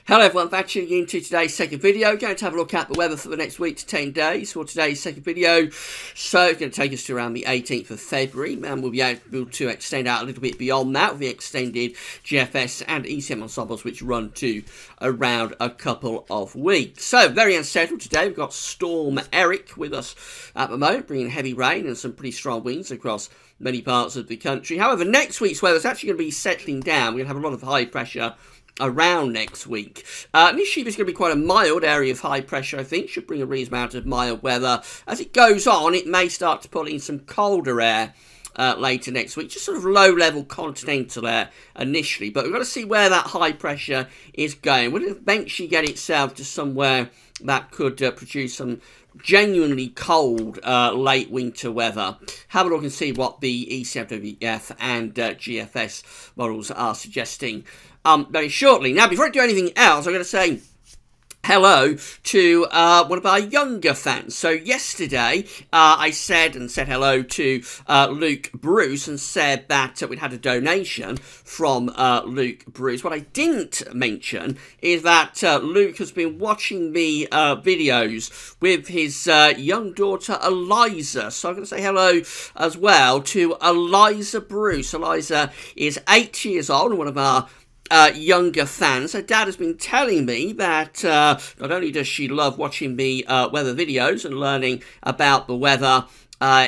Hello everyone, back tuning into today's second video. Going to have a look at the weather for the next week to 10 days for today's second video. So it's going to take us to around the 18th of February, and we'll be able to extend out a little bit beyond that with the extended GFS and ECM ensembles, which run to around a couple of weeks. So very unsettled today. We've got Storm Erik with us at the moment, bringing heavy rain and some pretty strong winds across many parts of the country. However, next week's weather is actually going to be settling down. We're going to have a lot of high pressure around next week. Initially, there's going to be quite a mild area of high pressure, I think. Should bring a reasonable amount of mild weather. As it goes on, it may start to pull in some colder air later next week. Just sort of low-level continental air initially. But we've got to see where that high pressure is going. Will it eventually get itself to somewhere that could produce some genuinely cold late winter weather? Have a look and see what the ECMWF and GFS models are suggesting very shortly. Now, before I do anything else, I'm going to say hello to one of our younger fans. So yesterday, I said hello to Luke Bruce and said that we'd had a donation from Luke Bruce. What I didn't mention is that Luke has been watching the videos with his young daughter Eliza. So I'm going to say hello as well to Eliza Bruce. Eliza is 8 years old and one of our younger fans. Her dad has been telling me that not only does she love watching the weather videos and learning about the weather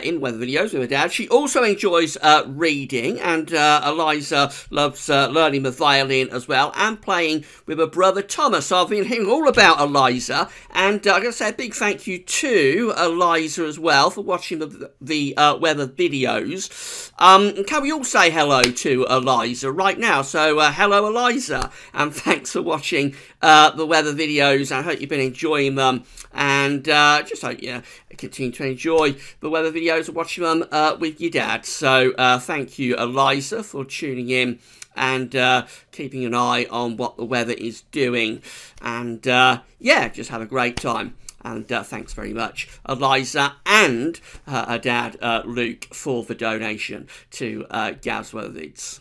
in weather videos with her dad, she also enjoys reading, and Eliza loves learning the violin as well and playing with her brother Thomas. So I've been hearing all about Eliza, and I'm going to say a big thank you to Eliza as well for watching the weather videos. Can we all say hello to Eliza right now? So hello Eliza, and thanks for watching the weather videos. I hope you've been enjoying them, and just hope you continue to enjoy the weather videos and watching them with your dad. So thank you Eliza for tuning in and keeping an eye on what the weather is doing, and yeah, just have a great time. And thanks very much, Eliza and her dad, Luke, for the donation to Gav's Weather Vids.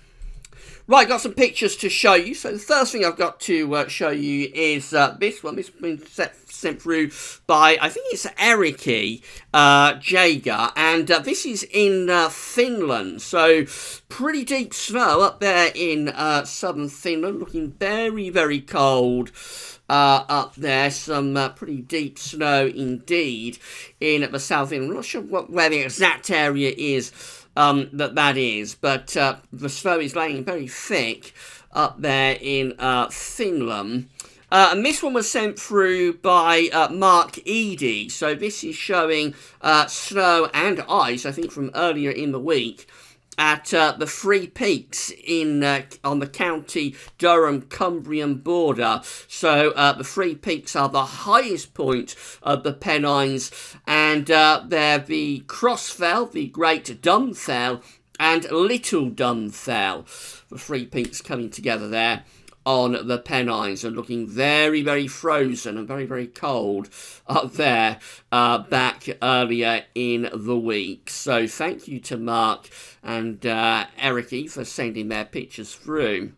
Right, got some pictures to show you. So the first thing I've got to show you is this one. This has been sent through by, I think it's Erikki Jaeger, and this is in Finland. So pretty deep snow up there in southern Finland, looking very, very cold up there. Some pretty deep snow indeed in the south of Finland. I'm not sure where the exact area is that is, but the snow is laying very thick up there in Finland. And this one was sent through by Mark Eady. So this is showing snow and ice, I think, from earlier in the week at the Three Peaks in on the County Durham-Cumbrian border. So the Three Peaks are the highest point of the Pennines, and they're the Crossfell, the Great Dunfell, and Little Dunfell. The Three Peaks coming together there on the Pennines and looking very, very frozen and very, very cold up there back earlier in the week. So thank you to Mark and Erikki for sending their pictures through.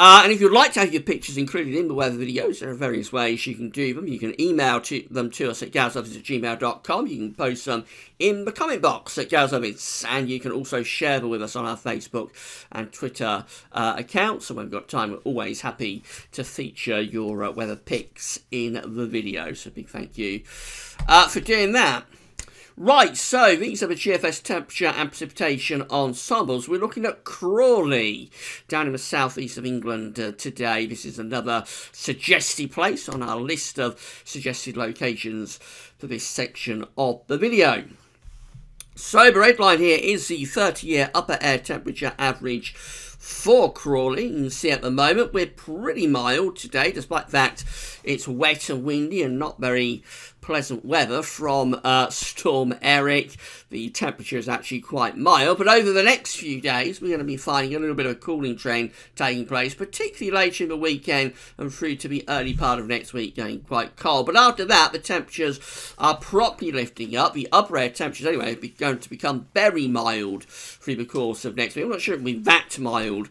And if you'd like to have your pictures included in the weather videos, there are various ways you can do them. You can email them to us at gavslovids@gmail.com. You can post them in the comment box at gavslovids, and you can also share them with us on our Facebook and Twitter accounts. And when we've got time, we're always happy to feature your weather pics in the video. So big thank you for doing that. Right, so these are the GFS temperature and precipitation ensembles. We're looking at Crawley, down in the southeast of England today. This is another suggested place on our list of suggested locations for this section of the video. So the red line here is the 30-year upper air temperature average for Crawley. You can see at the moment we're pretty mild today, despite the fact it's wet and windy and not very pleasant weather from Storm Erik. The temperature is actually quite mild, but over the next few days we're going to be finding a little bit of a cooling trend taking place, particularly later in the weekend and through to the early part of next week, getting quite cold. But after that, the temperatures are properly lifting up. The upper air temperatures anyway are going to become very mild through the course of next week. I'm not sure it'll be that mild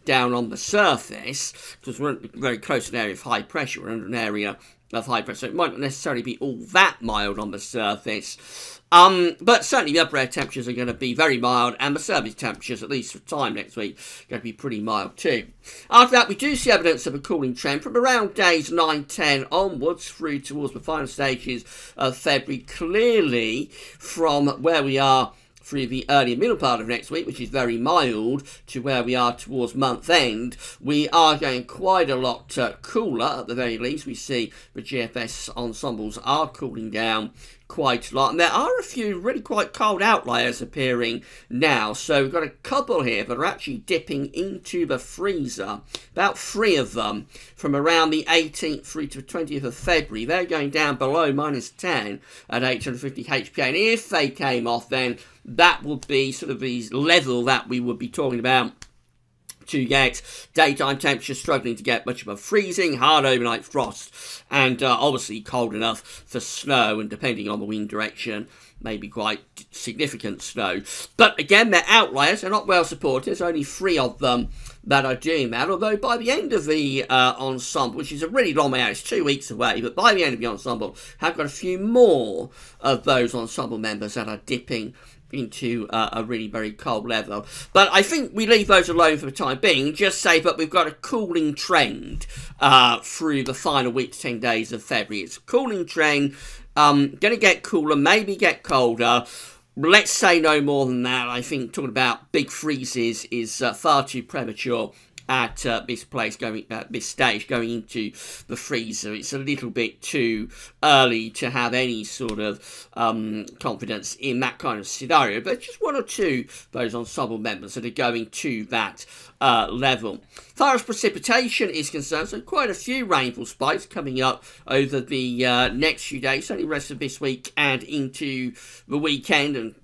down on the surface, because we're very close to an area of high pressure. We're under an area of high pressure, so it might not necessarily be all that mild on the surface. But certainly the upper air temperatures are going to be very mild, and the surface temperatures, at least for time next week, are going to be pretty mild too. After that, we do see evidence of a cooling trend from around days 9, 10 onwards through towards the final stages of February. Clearly, from where we are through the early and middle part of next week, which is very mild, to where we are towards month end, we are going quite a lot cooler. At the very least, we see the GFS ensembles are cooling down quite a lot, and there are a few really quite cold outliers appearing now. So we've got a couple here that are actually dipping into the freezer, about 3 of them from around the 18th through to the 20th of February. They're going down below -10 at 850 HPA, and if they came off, then that would be sort of the level that we would be talking about to get daytime temperatures struggling to get much above freezing, hard overnight frost, and obviously cold enough for snow, and depending on the wind direction, maybe quite significant snow. But again, they're outliers, they're not well supported. There's only 3 of them that are doing that, although by the end of the ensemble, which is a really long way out, it's 2 weeks away, but by the end of the ensemble, I've got a few more of those ensemble members that are dipping into a really very cold level. But I think we leave those alone for the time being, just say that we've got a cooling trend through the final week to 10 days of February. It's a cooling trend, going to get cooler, maybe get colder. Let's say no more than that. I think talking about big freezes is far too premature at this stage, going into the freezer. It's a little bit too early to have any sort of confidence in that kind of scenario, but just 1 or 2 of those ensemble members that are going to that level. As far as precipitation is concerned, so quite a few rainfall spikes coming up over the next few days, certainly the rest of this week and into the weekend, and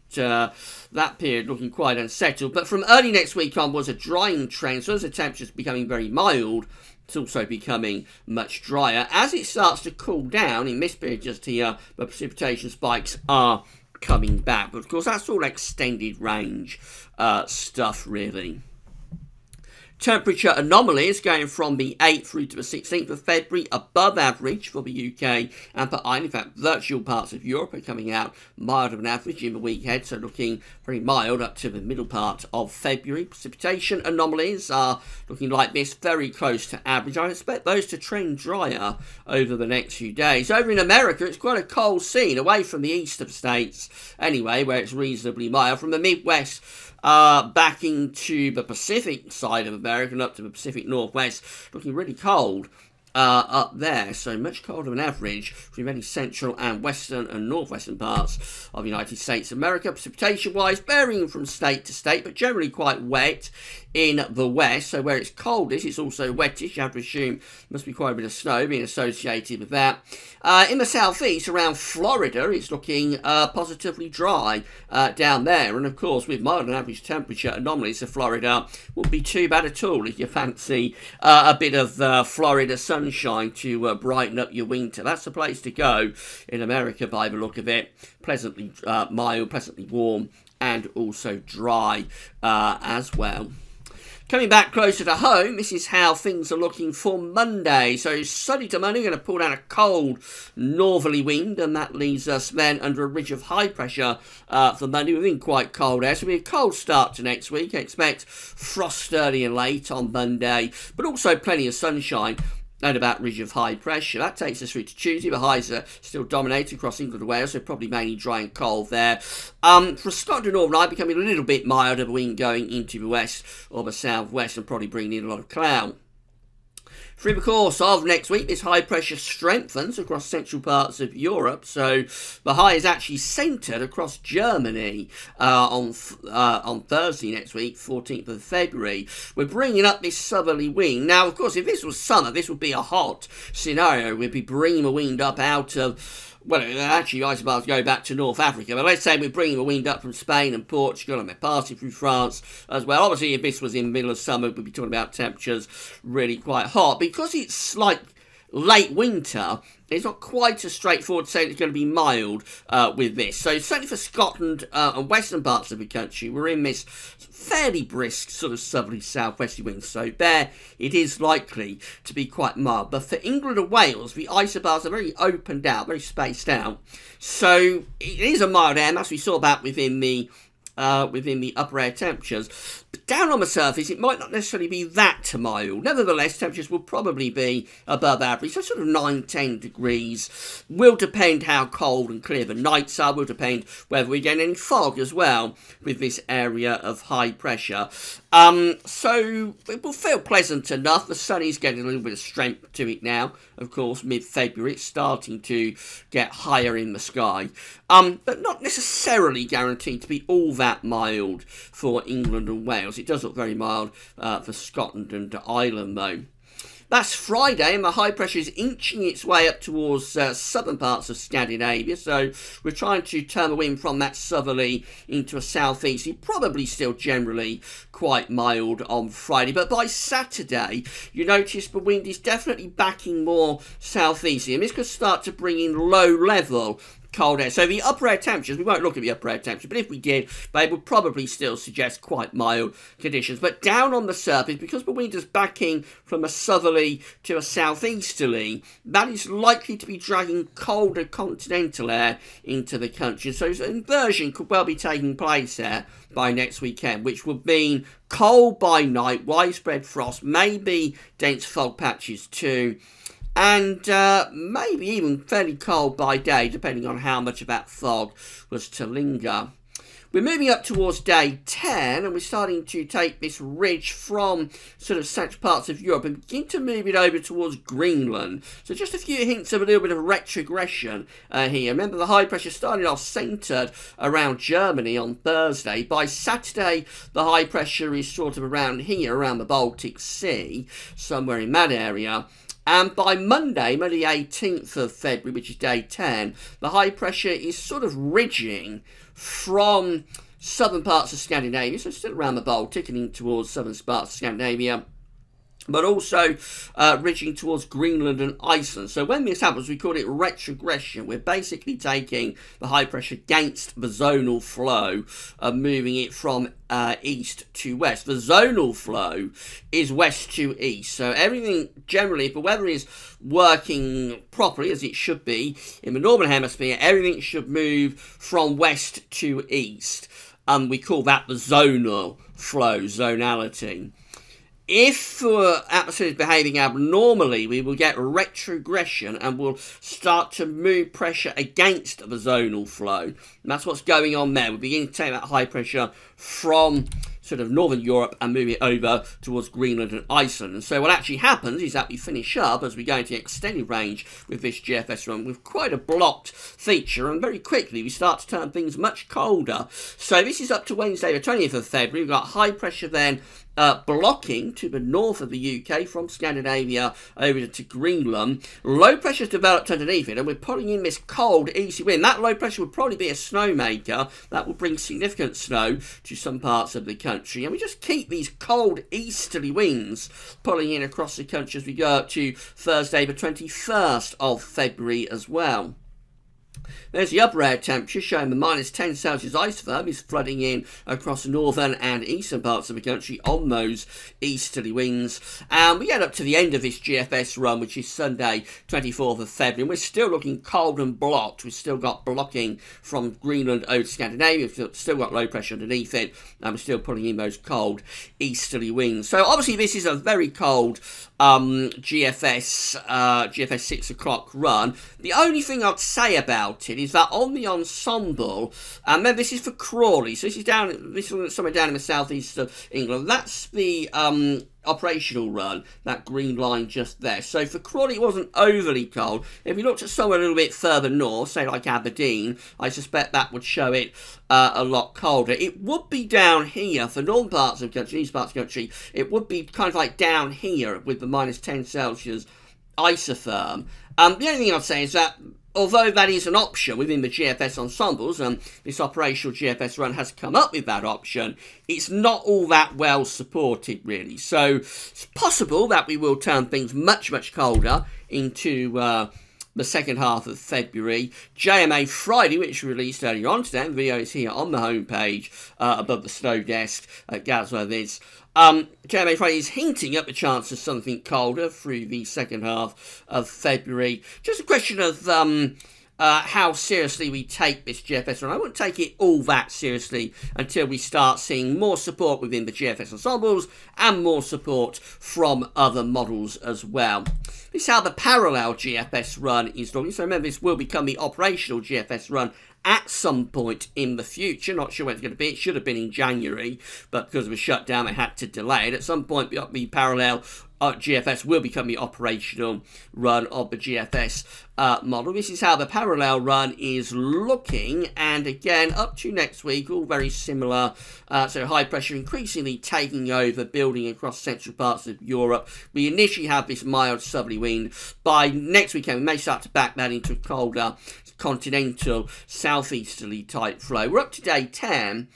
that period looking quite unsettled. But from early next week on was a drying trend, so as the temperatures becoming very mild, it's also becoming much drier. As it starts to cool down in this period just here, the precipitation spikes are coming back. But of course, that's all extended range stuff, really. Temperature anomalies going from the 8th through to the 16th of February, above average for the UK and for Ireland. In fact, virtual parts of Europe are coming out milder than average in the week ahead, so looking very mild up to the middle part of February. Precipitation anomalies are looking like this, very close to average. I expect those to trend drier over the next few days. Over in America, it's quite a cold scene, away from the eastern states anyway, where it's reasonably mild. From the Midwest back into the Pacific side of America and up to the Pacific Northwest, looking really cold up there, so much colder than average for many central and western and northwestern parts of the United States of America. Precipitation-wise, varying from state to state, but generally quite wet in the west, so where it's coldest, it's also wettish. You have to assume there must be quite a bit of snow being associated with that. In the southeast, around Florida, it's looking positively dry down there, and of course, with mild and average temperature anomalies, so Florida won't be too bad at all if you fancy a bit of Florida sunshine to brighten up your winter. That's the place to go in America by the look of it. Pleasantly mild, pleasantly warm, and also dry as well. Coming back closer to home, this is how things are looking for Monday. So sunny to Monday, going to pull down a cold northerly wind, and that leaves us then under a ridge of high pressure for Monday, within quite cold air. So it'll be a cold start to next week. I expect frost early and late on Monday, but also plenty of sunshine and about ridge of high pressure. That takes us through to Tuesday. The highs are still dominating across England and Wales, so probably mainly dry and cold there. For Scotland and Northern Ireland, becoming a little bit milder, wind going into the west or the southwest and probably bringing in a lot of cloud. Through the course of next week, this high pressure strengthens across central parts of Europe. So the high is actually centred across Germany on Thursday next week, 14th of February. We're bringing up this southerly wind. Now, of course, if this was summer, this would be a hot scenario. We'd be bringing the wind up out of, well, actually, I suppose go back to North Africa, but let's say we're bringing the wind up from Spain and Portugal and we're passing through France as well. Obviously, if this was in the middle of summer, we'd be talking about temperatures really quite hot. Because it's like late winter, it's not quite as straightforward to say it's going to be mild with this. So certainly for Scotland and western parts of the country, we're in this fairly brisk sort of southerly southwesterly winds. So there it is likely to be quite mild. But for England and Wales, the isobars are very opened out, very spaced out. So it is a mild air mass. We saw that within the upper air temperatures. But down on the surface, it might not necessarily be that mild. Nevertheless, temperatures will probably be above average, so sort of 9-10 degrees. Will depend how cold and clear the nights are, will depend whether we get any fog as well with this area of high pressure. So it will feel pleasant enough. The sun is getting a little bit of strength to it now. Of course, mid-February, it's starting to get higher in the sky. But not necessarily guaranteed to be all that mild for England and Wales. It does look very mild for Scotland and Ireland, though. That's Friday, and the high pressure is inching its way up towards southern parts of Scandinavia. So we're trying to turn the wind from that southerly into a southeasterly, probably still generally quite mild on Friday. But by Saturday, you notice the wind is definitely backing more southeasterly, and this could start to bring in low-level cold air. So the upper air temperatures, we won't look at the upper air temperature, but if we did, they would probably still suggest quite mild conditions. But down on the surface, because the wind is backing from a southerly to a southeasterly, that is likely to be dragging colder continental air into the country. So an inversion could well be taking place there by next weekend, which would mean cold by night, widespread frost, maybe dense fog patches too, and maybe even fairly cold by day, depending on how much of that fog was to linger. We're moving up towards day 10, and we're starting to take this ridge from sort of such parts of Europe and begin to move it over towards Greenland. So just a few hints of a little bit of retrogression here. Remember, the high pressure started off centred around Germany on Thursday. By Saturday, the high pressure is sort of around here, around the Baltic Sea, somewhere in that area. And by Monday, the 18th of February, which is day 10, the high pressure is sort of ridging from southern parts of Scandinavia, so still around the Baltic and in towards southern parts of Scandinavia, but also ridging towards Greenland and Iceland. So when this happens, we call it retrogression. We're basically taking the high pressure against the zonal flow and moving it from east to west. The zonal flow is west to east. So everything generally, if the weather is working properly, as it should be, in the northern hemisphere, everything should move from west to east. We call that the zonal flow, zonality. If the atmosphere is behaving abnormally, we will get retrogression and we'll start to move pressure against the zonal flow. And that's what's going on there. We're beginning to take that high pressure from sort of northern Europe and move it over towards Greenland and Iceland. And so what actually happens is that we finish up as we go into the extended range with this GFS run with quite a blocked feature, and very quickly we start to turn things much colder. So this is up to Wednesday the 20th of February. We've got high pressure then blocking to the north of the UK from Scandinavia over to Greenland. Low pressure's developed underneath it, and we're pulling in this cold, easy wind. That low pressure would probably be a snowmaker. That will bring significant snow to some parts of the country. And we just keep these cold, easterly winds pulling in across the country as we go up to Thursday, the 21st of February as well. There's the upper air temperature showing the -10 Celsius isotherm is flooding in across the northern and eastern parts of the country on those easterly winds. And we get up to the end of this GFS run, which is Sunday, 24th of February. And we're still looking cold and blocked. We've still got blocking from Greenland over to Scandinavia. We've still got low pressure underneath it. And we're still pulling in those cold easterly winds. So obviously this is a very cold GFS 6 o'clock run. The only thing I'd say about it is that on the ensemble, and then this is for Crawley, so this is somewhere down in the southeast of England. That's the operational run, that green line just there. So for Crawley, it wasn't overly cold. If you looked at somewhere a little bit further north, say like Aberdeen, I suspect that would show it a lot colder. It would be down here for northern parts of the country, east parts of the country. It would be kind of like down here with the -10 Celsius isotherm. The only thing I'd say is that although that is an option within the GFS ensembles, and this operational GFS run has come up with that option, it's not all that well supported, really. So it's possible that we will turn things much, much colder into the second half of February. JMA Friday, which was released earlier on today, the video is here on the homepage above the snow desk at Gazworth is. JMA Friday is hinting at the chance of something colder through the second half of February. Just a question of how seriously we take this GFS run. I wouldn't take it all that seriously until we start seeing more support within the GFS ensembles and more support from other models as well. This is how the parallel GFS run is looking. So remember, this will become the operational GFS run at some point in the future. Not sure when it's going to be. It should have been in January, but because of a shutdown, they had to delay it. At some point, the parallel GFS will become the operational run of the GFS model. This is how the parallel run is looking, and again, up to next week, all very similar. So high pressure increasingly taking over, building across central parts of Europe. We initially have this mild southerly wind. By next weekend, we may start to back that into a colder continental southeasterly type flow. We're up to day 10.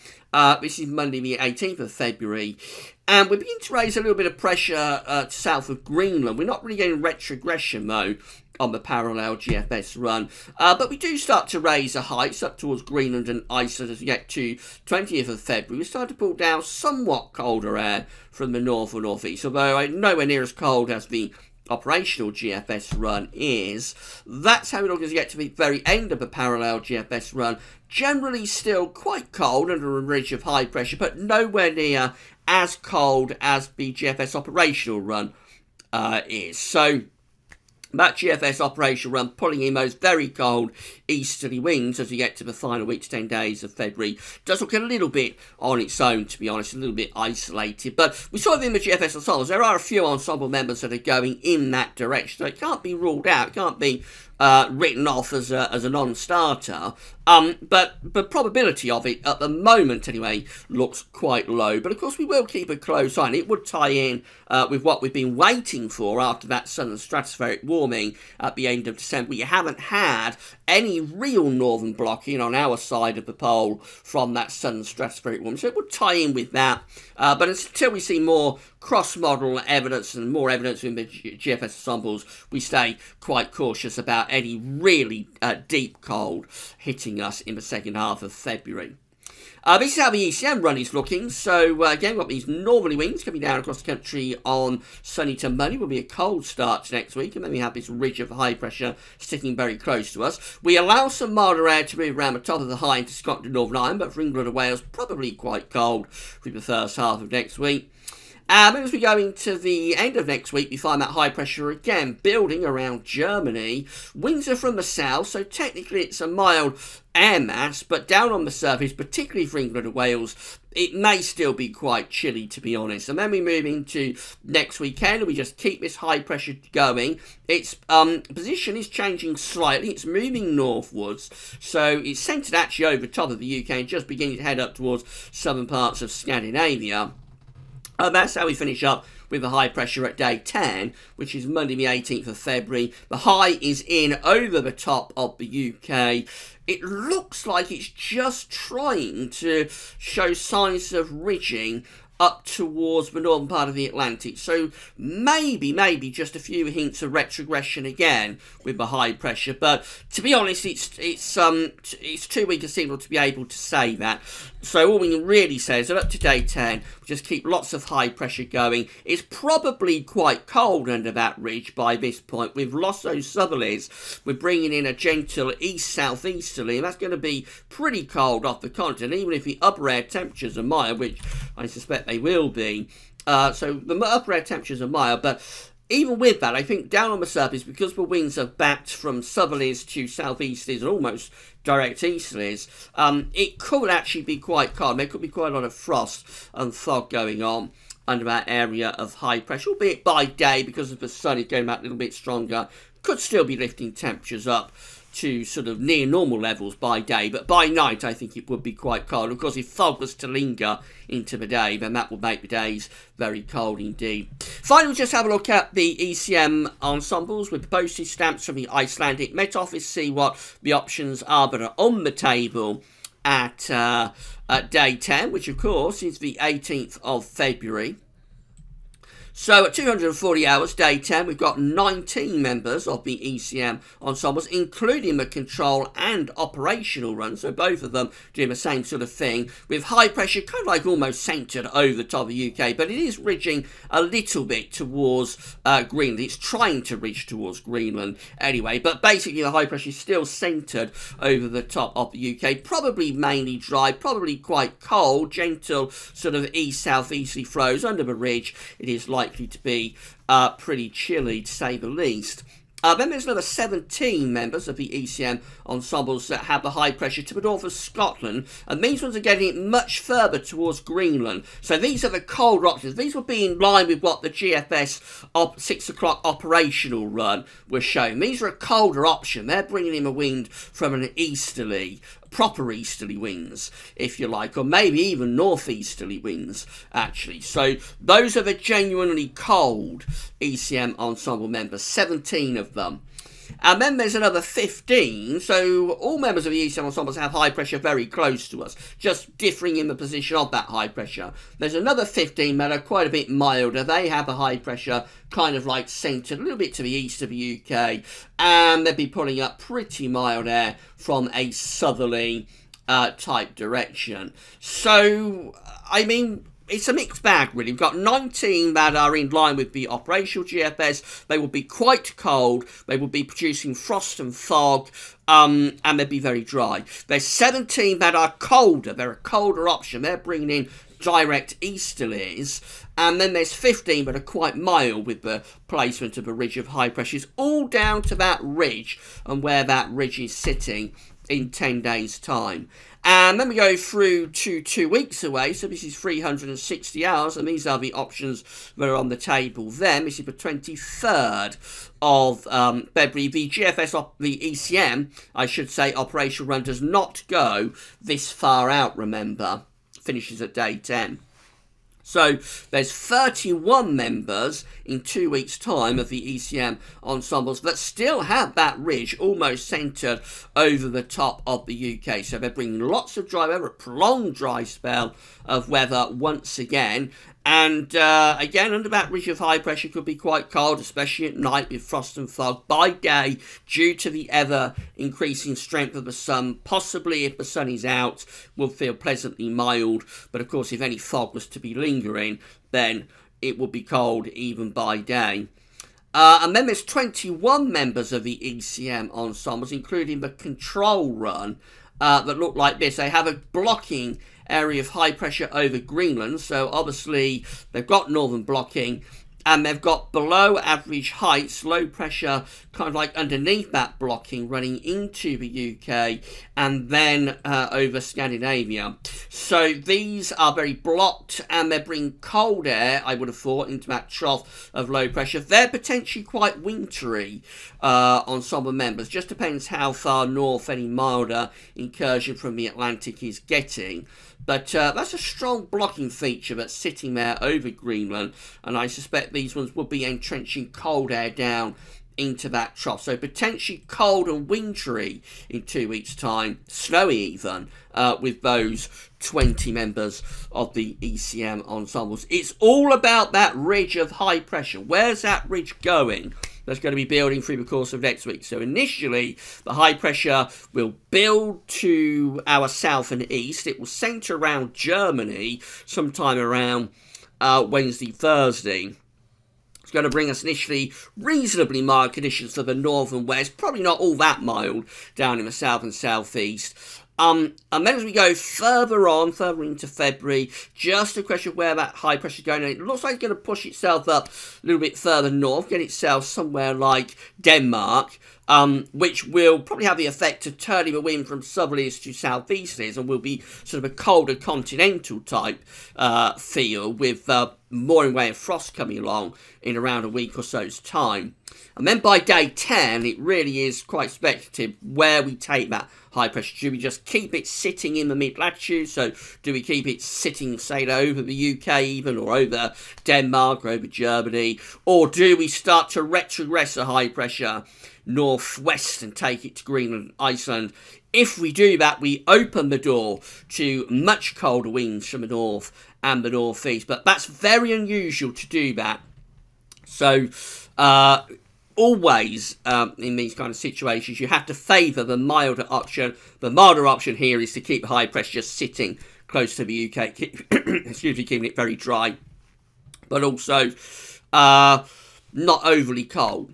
This is Monday the 18th of February. And we're beginning to raise a little bit of pressure south of Greenland. We're not really getting retrogression, though, on the parallel GFS run. But we do start to raise the heights up towards Greenland and Iceland as we get to 20th of February. We start to pull down somewhat colder air from the north or northeast, although nowhere near as cold as the operational GFS run is. That's how we look as we get to the very end of the parallel GFS run. Generally still quite cold under a ridge of high pressure, but nowhere near as cold as the GFS operational run is. So that GFS operational run pulling in those very cold easterly winds as we get to the final week to 10 days of February does look a little bit on its own, to be honest, a little bit isolated. But we saw within the GFS ensembles, there are a few ensemble members that are going in that direction, so it can't be ruled out, it can't be written off as a non-starter. But the probability of it, at the moment anyway, looks quite low. But of course we will keep a close eye, and it would tie in with what we've been waiting for after that southern stratospheric warming at the end of December. We haven't had any real northern blocking on our side of the pole from that southern stratospheric warming, so it would tie in with that. But until we see more cross-model evidence and more evidence in the GFS ensembles, we stay quite cautious about any really deep cold hitting us in the second half of February. This is how the ECM run is looking. So again, we've got these northerly winds coming down across the country on sunny to Monday. Will be a cold start to next week, and then we have this ridge of high pressure sticking very close to us. We allow some milder air to move around the top of the high into Scotland and Northern Ireland, but for England and Wales, probably quite cold through the first half of next week. As we go into the end of next week, we find that high pressure again building around Germany. Winds are from the south, so technically it's a mild air mass, but down on the surface, particularly for England and Wales, it may still be quite chilly, to be honest. And then we move into next weekend, and we just keep this high pressure going. Its position is changing slightly. It's moving northwards, so it's centred actually over the top of the UK and just beginning to head up towards southern parts of Scandinavia. That's how we finish up with the high pressure at day 10, which is Monday the 18th of February. The high is in over the top of the UK. It looks like it's just trying to show signs of ridging up towards the northern part of the Atlantic. So maybe just a few hints of retrogression again with the high pressure. But to be honest, it's too weak a signal to be able to say that. So all we can really say is that up to day 10, we just keep lots of high pressure going. It's probably quite cold under that ridge by this point. We've lost those southerlies. We're bringing in a gentle east-southeasterly, and that's going to be pretty cold off the continent, even if the upper air temperatures are mild, which I suspect they will be. So the upper air temperatures are mild, but even with that, I think down on the surface, because the winds have backed from southerlies to southeasterlies and almost direct easterlies, it could actually be quite cold. There could be quite a lot of frost and fog going on under that area of high pressure, albeit by day, because of the sun is going back a little bit stronger, could still be lifting temperatures up to sort of near normal levels by day, but by night I think it would be quite cold. Of course, if fog was to linger into the day, then that would make the days very cold indeed. Finally, we'll just have a look at the ECM ensembles with the postage stamps from the Icelandic Met Office, see what the options are that are on the table at day 10, which of course is the 18th of February. So at 240 hours, day 10, we've got 19 members of the ECM ensembles, including the control and operational runs, so both of them doing the same sort of thing, with high pressure kind of like almost centred over the top of the UK, but it is ridging a little bit towards Greenland. It's trying to ridge towards Greenland anyway, but basically the high pressure is still centred over the top of the UK, probably mainly dry, probably quite cold, gentle sort of east-southeasterly flows under the ridge. It is likely to be pretty chilly, to say the least. Then there's another 17 members of the ECM ensembles that have the high pressure to the north of Scotland, and these ones are getting it much further towards Greenland. So these are the colder options. These will be in line with what the GFS 6 o'clock operational run was showing. These are a colder option. They're bringing in a wind from an easterly, proper easterly winds, if you like, or maybe even northeasterly winds, actually. So those are the genuinely cold ECM ensemble members, 17 of them. And then there's another 15, so all members of the ECM ensembles have high pressure very close to us, just differing in the position of that high pressure. There's another 15 that are quite a bit milder. They have a high pressure kind of like centred a little bit to the east of the UK, and they'll be pulling up pretty mild air from a southerly type direction. So, I mean, it's a mixed bag, really. We've got 19 that are in line with the operational GFS. They will be quite cold. They will be producing frost and fog, and they'll be very dry. There's 17 that are colder. They're a colder option. They're bringing in direct easterlies. And then there's 15 that are quite mild with the placement of a ridge of high pressures, all down to that ridge and where that ridge is sitting in 10 days' time. And then we go through to 2 weeks away, so this is 360 hours, and these are the options that are on the table then. This is the 23rd of February. The GFS, the ECM, I should say, operational run does not go this far out, remember. Finishes at day 10. So there's 31 members in 2 weeks' time of the ECM ensembles that still have that ridge almost centred over the top of the UK. So they're bringing lots of dry weather, a prolonged dry spell of weather once again. And again, under that ridge of high pressure could be quite cold, especially at night with frost and fog. By day, due to the ever-increasing strength of the sun, possibly if the sun is out, will feel pleasantly mild. But of course, if any fog was to be lingering, then it would be cold even by day. And then there's 21 members of the ECM ensembles, including the control run, that look like this. They have a blocking area of high pressure over Greenland, so obviously they've got northern blocking, and they've got below average heights, low pressure kind of like underneath that blocking running into the UK and then over Scandinavia. So these are very blocked, and they bring cold air, I would have thought, into that trough of low pressure. They're potentially quite wintry on some of the members. Just depends how far north any milder incursion from the Atlantic is getting. But that's a strong blocking feature that's sitting there over Greenland, and I suspect these ones will be entrenching cold air down into that trough. So potentially cold and wintry in 2 weeks' time, snowy even, with those 20 members of the ECM ensembles. It's all about that ridge of high pressure. Where's that ridge going? That's going to be building through the course of next week. So initially, the high pressure will build to our south and east. It will centre around Germany sometime around Wednesday, Thursday. It's going to bring us initially reasonably mild conditions for the north and west. Probably not all that mild down in the south and southeast. And then as we go further into February, just a question of where that high pressure is going. And it looks like it's going to push itself up a little bit further north, get itself somewhere like Denmark, which will probably have the effect of turning the wind from southerlies to southeasterlies, and will be sort of a colder continental type feel with more in way of frost coming along in around a week or so's time. And then by day 10, it really is quite speculative where we take that high pressure. Do we just keep it sitting in the mid-latitude? So do we keep it sitting, say, over the UK even, or over Denmark, or over Germany? Or do we start to retrogress a high pressure northwest and take it to Greenland and Iceland? If we do that, we open the door to much colder winds from the north and the northeast. But that's very unusual to do that. So always in these kind of situations, you have to favour the milder option. The milder option here is to keep high pressure just sitting close to the UK, excuse me, keeping it very dry, but also not overly cold.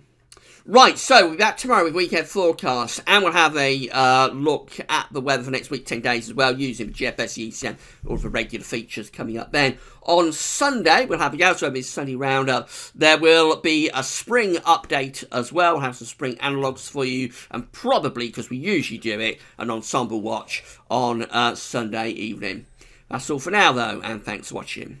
Right, so we'll be back tomorrow with weekend forecast, and we'll have a look at the weather for next week, 10 days as well, using the GFS ECM, all of the regular features coming up then. On Sunday, we'll have the Automotive Sunday Roundup. There will be a spring update as well. We'll have some spring analogues for you, and probably, because we usually do it, an ensemble watch on Sunday evening. That's all for now, though, and thanks for watching.